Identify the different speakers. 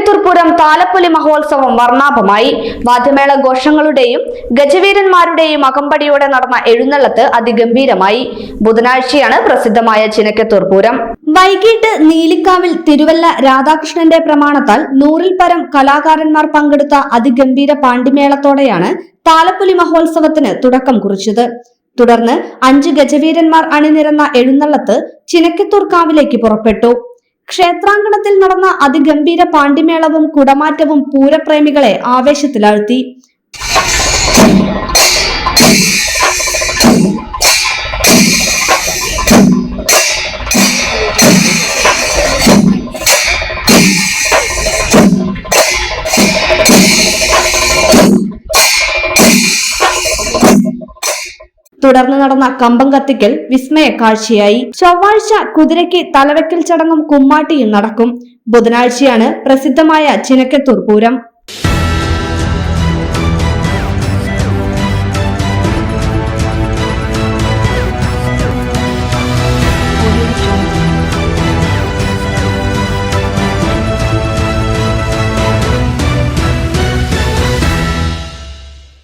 Speaker 1: ചിനക്കത്തൂർ പൂരം താലപ്പൊലി മഹോത്സവം വർണ്ണാഭമായി. വാദ്യമേള ഘോഷങ്ങളുടെയും ഗജവീരന്മാരുടെയും അകമ്പടിയോടെ നടന്ന എഴുന്നള്ളത്ത് അതിഗംഭീരമായി. ബുധനാഴ്ചയാണ് പ്രസിദ്ധമായ ചിനക്കത്തൂർ പൂരം. വൈകിട്ട് നീലിക്കാവിൽ തിരുവല്ല രാധാകൃഷ്ണന്റെ പ്രമാണത്താൽ 100-ൽ പരം കലാകാരന്മാർ പങ്കെടുത്ത അതിഗംഭീര പാണ്ടിമേളത്തോടെയാണ് താലപ്പൊലി മഹോത്സവത്തിന് തുടക്കം കുറിച്ചത്. തുടർന്ന് 5 ഗജവീരന്മാർ അണിനിരന്ന എഴുന്നള്ളത്ത് ചിനക്കത്തൂർ കാവിലേക്ക് പുറപ്പെട്ടു. ക്ഷേത്രാങ്കണത്തിൽ നടന്ന അതിഗംഭീര പാണ്ടിമേളവും കുടമാറ്റവും പൂരപ്രേമികളെ ആവേശത്തിലാഴ്ത്തി. തുടർന്ന് നടന്ന കമ്പം കത്തിക്കൽ വിസ്മയ കാഴ്ചയായി. ചൊവ്വാഴ്ച കുതിരയ്ക്ക് തലവെക്കൽ ചടങ്ങും കുമ്മാട്ടിയും നടക്കും. ബുധനാഴ്ചയാണ് പ്രസിദ്ധമായ ചിനക്കത്തൂർ പൂരം.